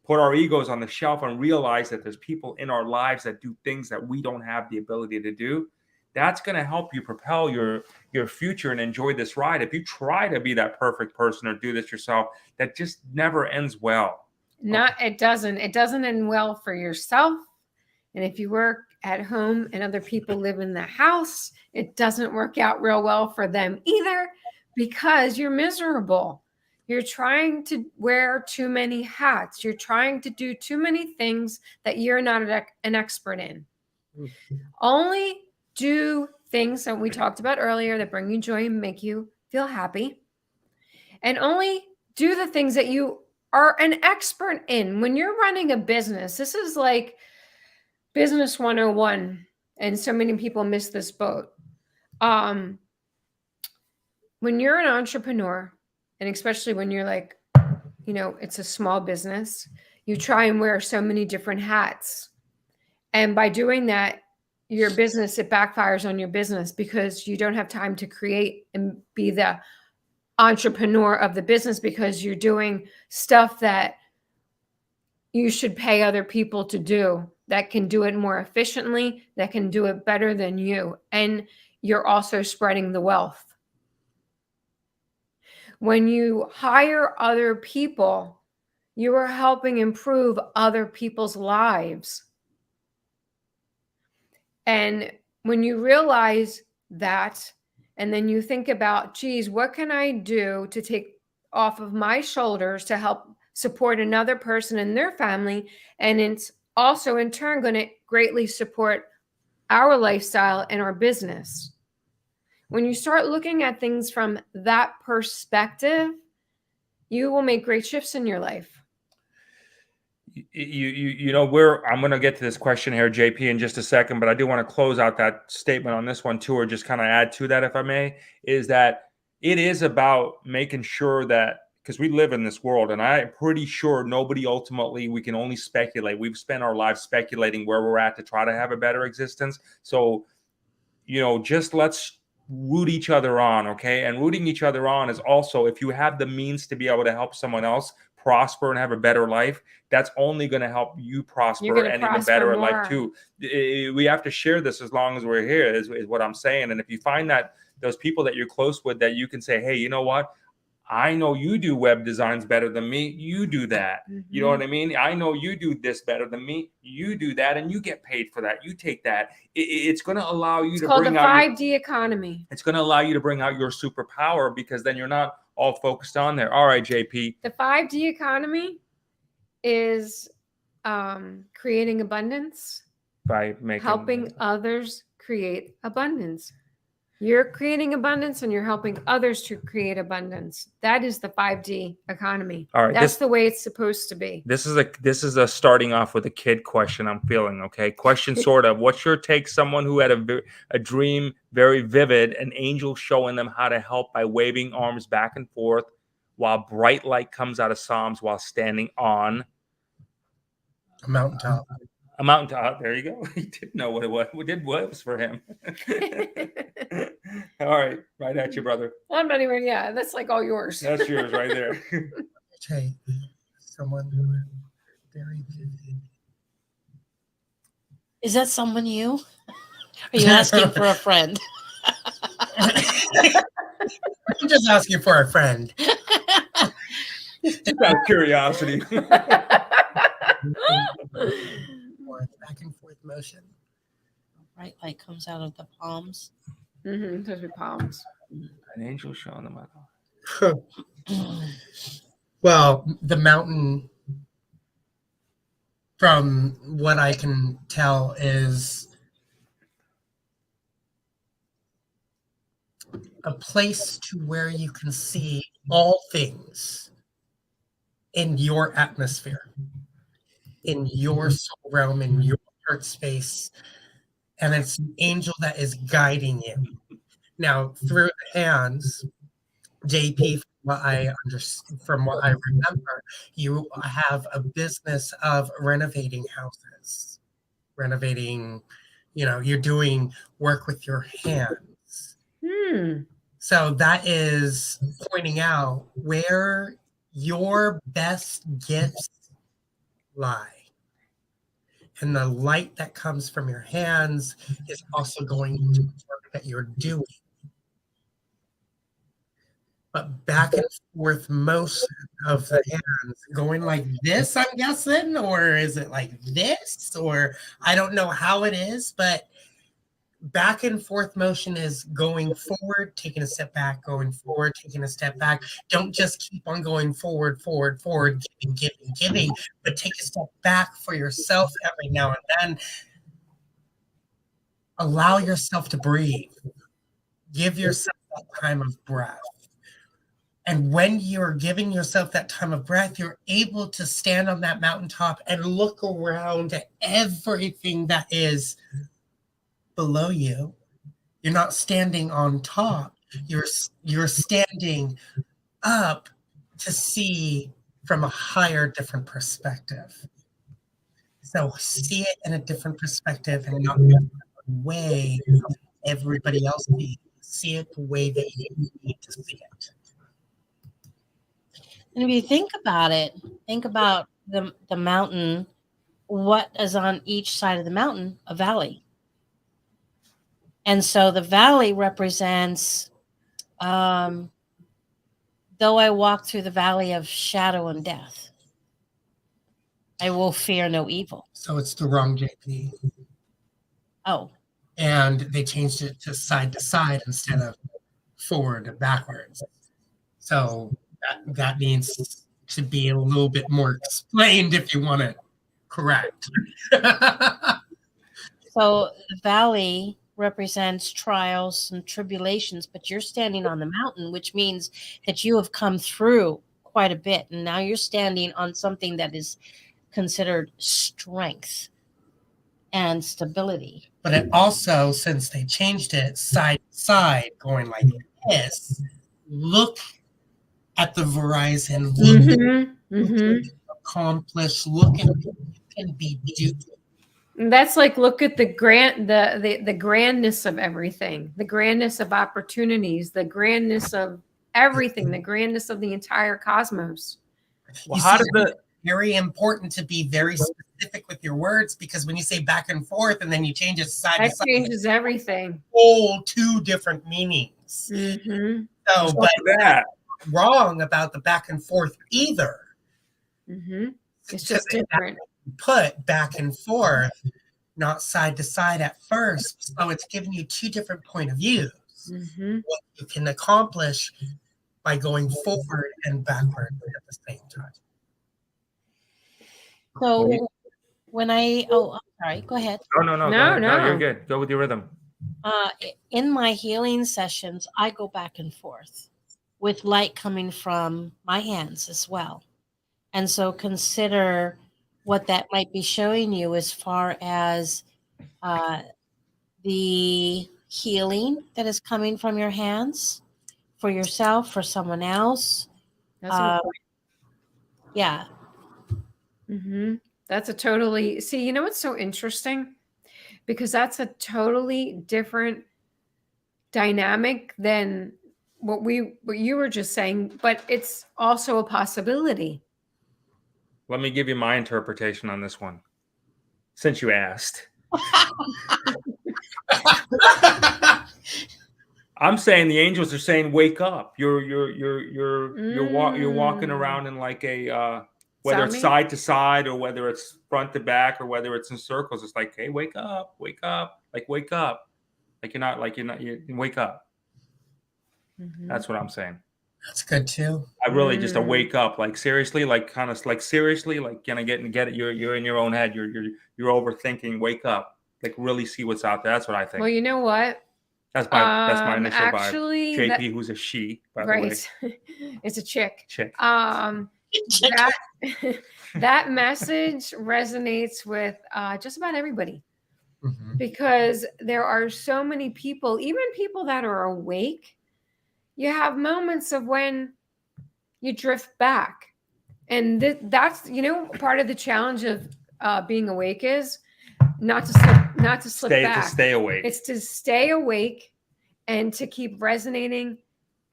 put our egos on the shelf and realize that there's people in our lives that do things that we don't have the ability to do, that's going to help you propel your future and enjoy this ride. If you try to be that perfect person or do this yourself, that just never ends well. It doesn't end well for yourself. And if you work at home and other people live in the house, it doesn't work out real well for them either, because you're miserable. You're trying to wear too many hats. You're trying to do too many things that you're not an expert in. Only do things that we talked about earlier that bring you joy and make you feel happy. And only do the things that you are an expert in. When you're running a business, this is like business 101, and so many people miss this boat. When you're an entrepreneur, and especially when you're like, it's a small business, you try and wear so many different hats. And by doing that, it backfires on your business, because you don't have time to create and be the entrepreneur of the business, because you're doing stuff that you should pay other people to do, that can do it more efficiently, that can do it better than you. And you're also spreading the wealth. When you hire other people, you are helping improve other people's lives. And when you realize that, and then you think about, geez, what can I do to take off of my shoulders to help support another person and their family? And it's also in turn going to greatly support our lifestyle and our business. When you start looking at things from that perspective, you will make great shifts in your life. I'm going to get to this question here, JP, in just a second, but I do want to close out that statement on this one too, or just kind of add to that, if I may, is that it is about making sure that, because we live in this world, and I'm pretty sure nobody ultimately, we can only speculate. We've spent our lives speculating where we're at to try to have a better existence. So, just let's root each other on, okay? And rooting each other on is also, if you have the means to be able to help someone else prosper and have a better life, that's only going to help you prosper and even better at life too. We have to share this as long as we're here, is what I'm saying. And if you find that those people that you're close with, that you can say, hey, you know what? I know you do web designs better than me. You do that. Mm-hmm. You know what I mean? I know you do this better than me. You do that, and you get paid for that. You take that. It's going to allow you to bring out the 5D economy. It's going to allow you to bring out your superpower, because then you're not all focused on there. All right, JP. The 5D economy is creating abundance by helping others create abundance. You're creating abundance and you're helping others to create abundance. That is the 5D economy. All right, that's the way it's supposed to be. This is a starting off with a kid question I'm feeling, okay? Question sort of. What's your take? Someone who had a dream very vivid, an angel showing them how to help by waving arms back and forth while bright light comes out of Psalms while standing on a mountaintop. A mountaintop. There you go. He didn't know what it was. We did what it was for him. All right. Right at you, brother. I'm not even, yeah, that's like all yours. That's yours right there. Okay. Someone very vivid. Is that someone you? Are you asking for a friend? I'm just asking for a friend. Just out of curiosity. Back and forth motion. Bright light comes out of the palms. Mm-hmm. Those are palms. An angel showing them. Well, the mountain, from what I can tell, is a place to where you can see all things in your atmosphere, in your soul realm, in your heart space, and it's an angel that is guiding you. Now, through the hands, JP, from what I remember, you have a business of renovating houses, you're doing work with your hands. So that is pointing out where your best gifts lie. And the light that comes from your hands is also going to the work that you're doing. But back and forth most of the hands going like this, I'm guessing, or is it like this? Or I don't know how it is, but back and forth motion is going forward, taking a step back, going forward, taking a step back. Don't just keep on going forward, forward, forward, giving, but take a step back for yourself every now and then. Allow yourself to breathe. Give yourself that time of breath. And when you're giving yourself that time of breath, you're able to stand on that mountaintop and look around at everything that is below you. You're not standing on top. You're standing up to see from a higher, different perspective. So see it in a different perspective and not the way everybody else sees. See it the way that you need to see it. And if you think about it, think about the mountain. What is on each side of the mountain? A valley. And so the valley represents, though I walk through the valley of shadow and death, I will fear no evil. So it's the wrong JP. Oh. And they changed it to side instead of forward and backwards. So that needs to be a little bit more explained if you want it correct. So the valley represents trials and tribulations, but you're standing on the mountain, which means that you have come through quite a bit. And now you're standing on something that is considered strength and stability. But it also, since they changed it side to side, going like this, look at the horizon, look at what you can accomplish, look at what you can be doing. That's like, look at the grandness of everything, the grandness of opportunities, the grandness of everything, the grandness of the entire cosmos. Well, how does the very important to be very specific with your words, because when you say back and forth and then you change it side to side, changes everything. Whole two different meanings. So, but that wrong about the back and forth either. It's just different. Put back and forth, not side to side at first. So it's giving you two different point of views. What you can accomplish by going forward and backward at the same time. So when I'm sorry, go ahead. No, you're good. Go with your rhythm. In my healing sessions, I go back and forth with light coming from my hands as well. And so consider what that might be showing you as far as the healing that is coming from your hands for yourself, for someone else. That's a good point. Yeah. That's a totally, see, you know what's so interesting? Because that's a totally different dynamic than what you were just saying, but it's also a possibility. Let me give you my interpretation on this one, since you asked. I'm saying the angels are saying, "Wake up! You're walking around in like a whether it's side to side or whether it's front to back or whether it's in circles. It's like, hey, wake up, like wake up, you wake up." That's what I'm saying. That's good too. I really just a wake up, like seriously, like kind of like seriously, like can I get it? You're in your own head. You're overthinking. Wake up, like really see what's out there. That's what I think. Well, you know what? That's my initial vibe. JP, who's a she, by the way. It's a chick. That message resonates with just about everybody, because there are so many people, even people that are awake. You have moments of when you drift back, and that's part of the challenge of being awake is not to slip back. To stay awake. It's to stay awake and to keep resonating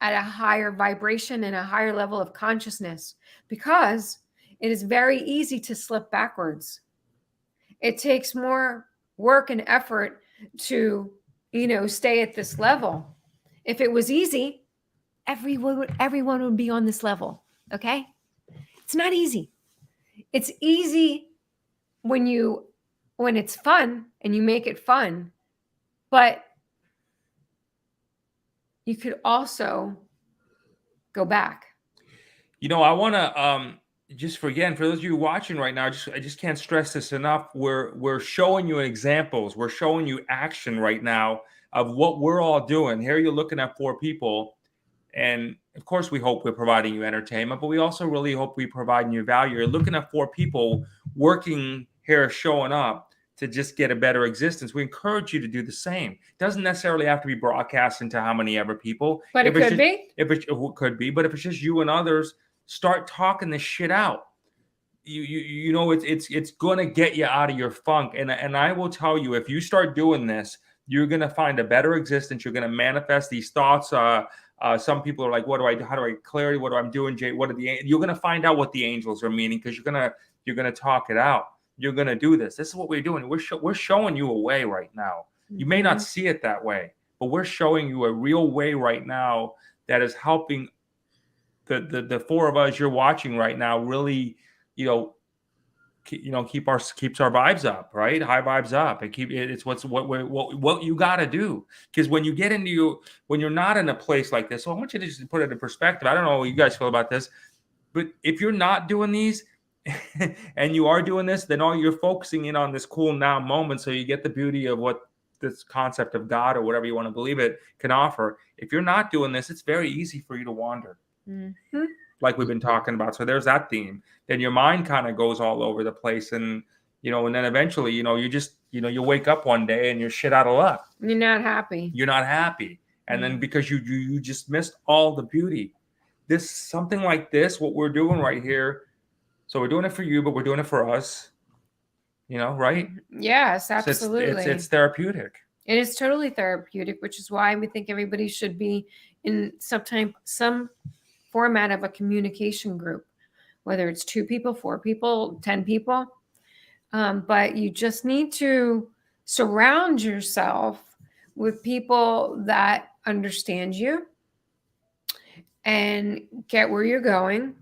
at a higher vibration and a higher level of consciousness, because it is very easy to slip backwards. it takes more work and effort to, stay at this level. If it was easy, everyone would be on this level. Okay. It's not easy. It's easy when it's fun and you make it fun, but you could also go back. I want to just for those of you watching right now, I just can't stress this enough. We're showing you examples. We're showing you action right now of what we're all doing. Here you're looking at 4 people, and of course we hope we're providing you entertainment, but we also really hope we're providing you value. You're looking at 4 people working here, showing up to just get a better existence. We encourage you to do the same. It doesn't necessarily have to be broadcast into how many ever people. But it could be. It could be, but if it's just you and others, start talking this shit out. It's gonna get you out of your funk. And I will tell you, if you start doing this, you're gonna find a better existence. You're gonna manifest these thoughts. Some people are like, how do I clarity? What am I doing, Jay? You're gonna find out what the angels are meaning, because you're gonna talk it out. You're gonna do this. This is what we're doing. We're showing you a way right now. You may not see it that way, but we're showing you a real way right now that is helping the 4 of us you're watching right now really, keeps our vibes up, right? High vibes up, and it's what you got to do. Because when you get when you're not in a place like this, so I want you to just put it in perspective. I don't know what you guys feel about this, but if you're not doing these and you are doing this, then all you're focusing in on this cool now moment, so you get the beauty of what this concept of God or whatever you want to believe it can offer. If you're not doing this, it's very easy for you to wander. Mm-hmm. Like we've been talking about. So there's that theme. Then your mind kind of goes all over the place, and and then eventually, you wake up one day and you're shit out of luck. You're not happy. And then because you just missed all the beauty. Something like this, what we're doing right here. So we're doing it for you, but we're doing it for us. Right? Yes, absolutely. So it's therapeutic. It is totally therapeutic, which is why we think everybody should be in some format of a communication group, whether it's 2 people, 4 people, 10 people. But you just need to surround yourself with people that understand you and get where you're going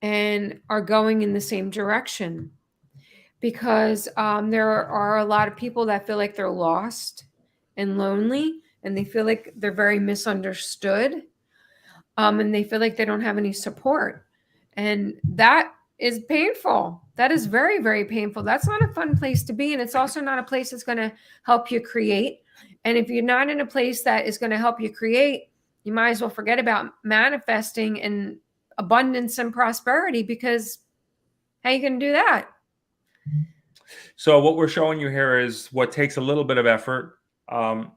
and are going in the same direction. Because there are a lot of people that feel like they're lost and lonely, and they feel like they're very misunderstood. And they feel like they don't have any support. And that is painful. That is very, very painful. That's not a fun place to be. And it's also not a place that's going to help you create. And if you're not in a place that is going to help you create, you might as well forget about manifesting in abundance and prosperity, because how are you going to do that? So what we're showing you here is what takes a little bit of effort.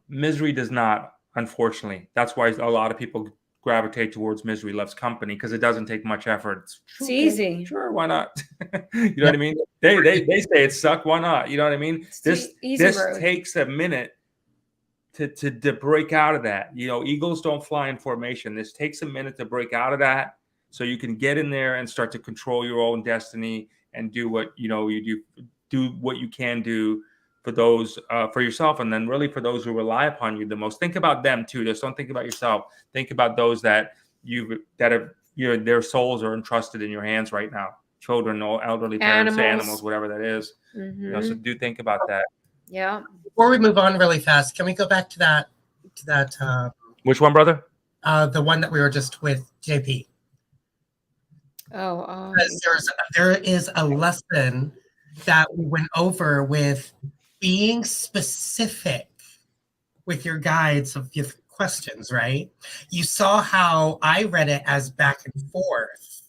Misery does not, unfortunately. That's why a lot of people gravitate towards misery loves company, because it doesn't take much effort. It's easy. Sure, why not? You know what I mean? They say it suck. Why not? You know what I mean? This takes a minute to break out of that. Eagles don't fly in formation. This takes a minute to break out of that, so you can get in there and start to control your own destiny and do what you do what you can do for those for yourself, and then really for those who rely upon you the most. Think about them too. Just don't think about yourself. Think about those that have their souls are entrusted in your hands right now. Children, elderly parents, animals, whatever that is. Mm-hmm. So do think about that. Yeah. Before we move on really fast, can we go back to that? Which one, brother? The one that we were just with, JP. There is a lesson that we went over with being specific with your guides of your questions, right? You saw how I read it as back and forth,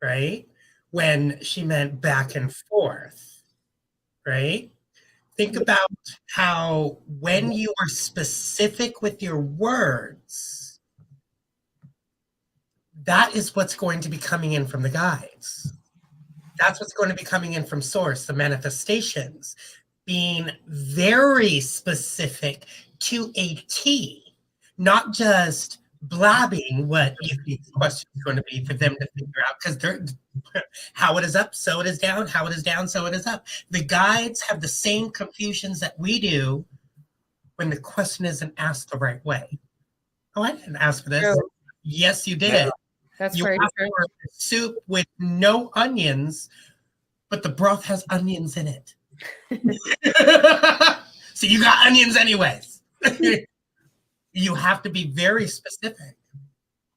right? When she meant back and forth, right? Think about how when you are specific with your words, that is what's going to be coming in from the guides. That's what's going to be coming in from source, the manifestations, being very specific to a T, not just blabbing what you think the question is going to be for them to figure out, because they're how it is up, so it is down, how it is down, so it is up. The guides have the same confusions that we do when the question isn't asked the right way. Oh, I didn't ask for this. True. Yes, you did. Yeah. That's You very asked true. for soup with no onions, but the broth has onions in it. So you got onions anyways. You have to be very specific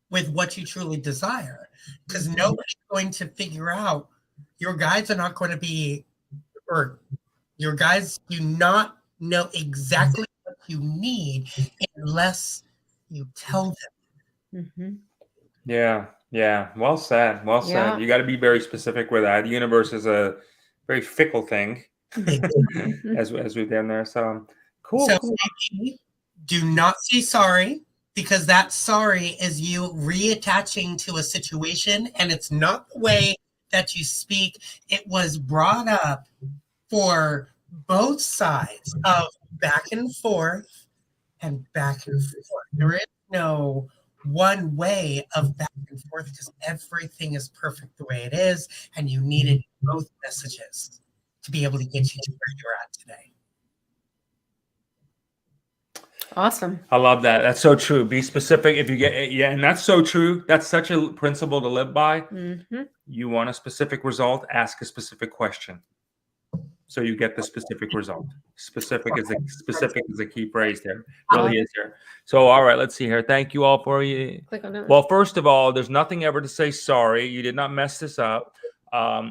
with what you truly desire, because nobody's going to figure out. Your guides are not going to be, or your guides do not know exactly what you need unless you tell them. Mhm. Yeah. Well said. Well said. Yeah. You got to be very specific with that. The universe is a very fickle thing, as we've done there. So cool. So cool. do not say sorry, because that sorry is you reattaching to a situation, and it's not the way that you speak. It was brought up for both sides of back and forth and back and forth. There is no one way of back and forth, because everything is perfect the way it is, and you needed both messages to be able to get you to where you're at today. Awesome. I love that. That's so true. Be specific. If you get, yeah, and that's so true. That's such a principle to live by. Mhm. You want a specific result, ask a specific question, so you get the specific result. Specific is a key phrase there. Really is there. So, all right, let's see here. Thank you all for you. Click on that. Well, first of all, there's nothing ever to say sorry. You did not mess this up.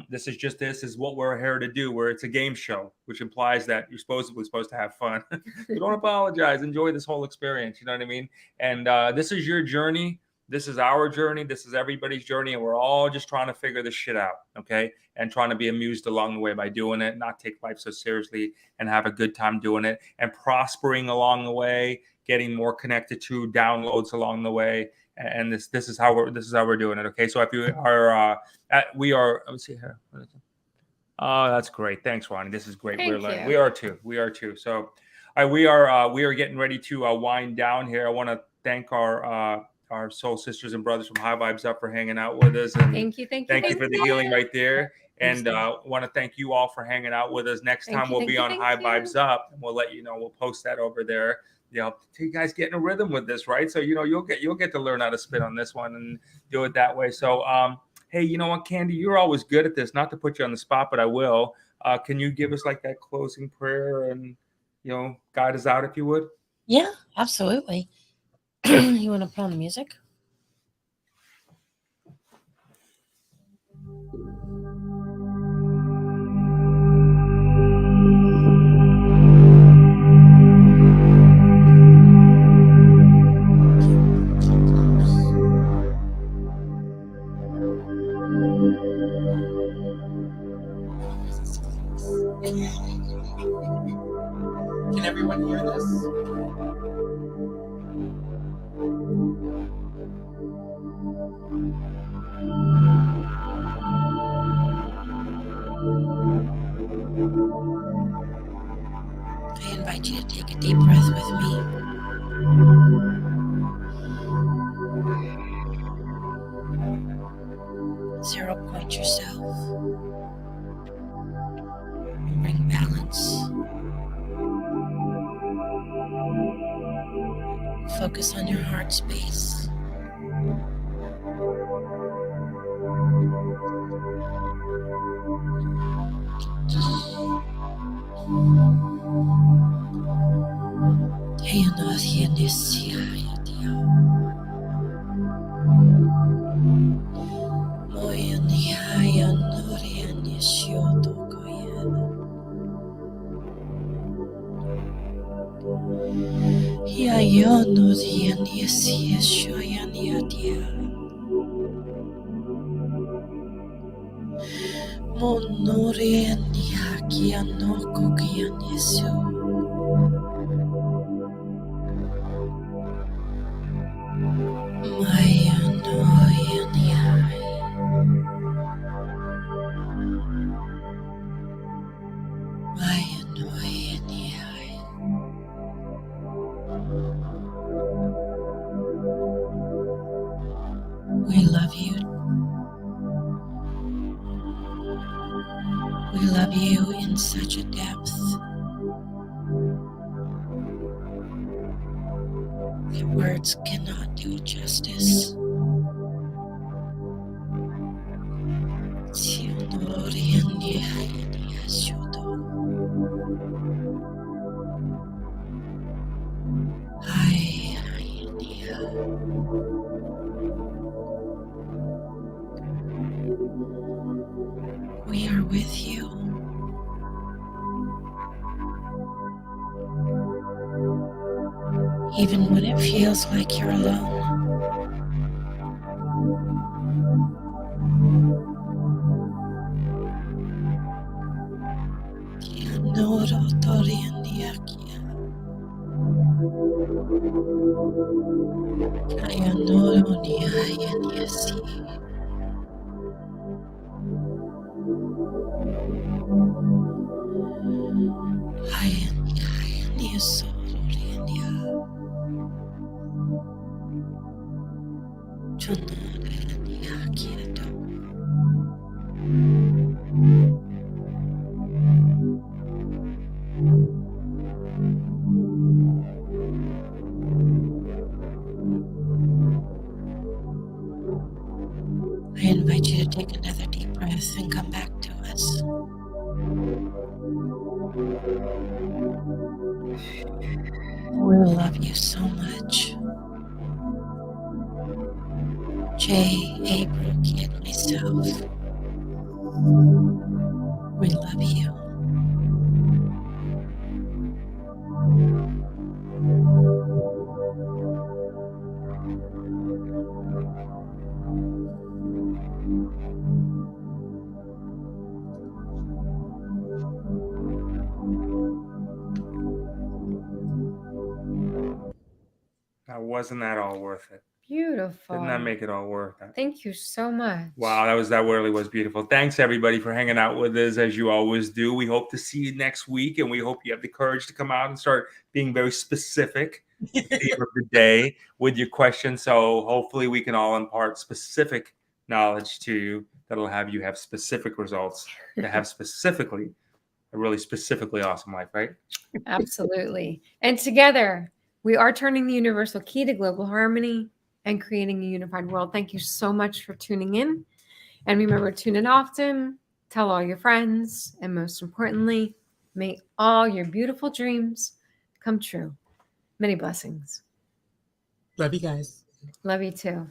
This is what we're here to do, where it's a game show, which implies that you're supposed to have fun. You don't apologize. Enjoy this whole experience. You know what I mean? And this is your journey. This is our journey. This is everybody's journey. And we're all just trying to figure this shit out. Okay. And trying to be amused along the way by doing it, not take life so seriously, and have a good time doing it, and prospering along the way, getting more connected to downloads along the way. And this is how we're doing it. Okay. So if you are, we are, let me see here. Oh, that's great. Thanks, Ronnie. This is great. Thank We're learning. you. We are too. So we are getting ready to wind down here. I want to thank our soul sisters and brothers from High Vibes Up for hanging out with us. And Thank you. thank you for the healing right there. And want to thank you all for hanging out with us. Next time we'll be on High Vibes Up, and we'll let you know. We'll post that over there. You know, you guys get in a rhythm with this, right? So you'll get to learn how to spit on this one and do it that way. So hey, you know what, Candi, you're always good at this. Not to put you on the spot, but I will. Can you give us like that closing prayer and guide us out if you would? Yeah, absolutely. You want to put on the music? Can everyone hear this? I invite you to take a deep breath with me. Zero point yourself. Bring balance. Focus on your heart space. We love you in such a depth that words cannot do it justice. We are with you. Even when it feels like you're alone. I invite you to take another deep breath and come back to us. We love you so much. Jay, April, Kid, myself. We love you. Now, wasn't that all worth it? Beautiful. Didn't that make it all worth it? Thank you so much. Wow, that really was beautiful. Thanks everybody for hanging out with us as you always do. We hope to see you next week, and we hope you have the courage to come out and start being very specific the theme of the day with your questions. So hopefully we can all impart specific knowledge to you that'll have you have specific results to have specifically a really specifically awesome life, right? Absolutely. And together, we are turning the universal key to global harmony and creating a unified world. Thank you so much for tuning in. And remember, tune in often, tell all your friends, and most importantly, may all your beautiful dreams come true. Many blessings. Love you guys. Love you too.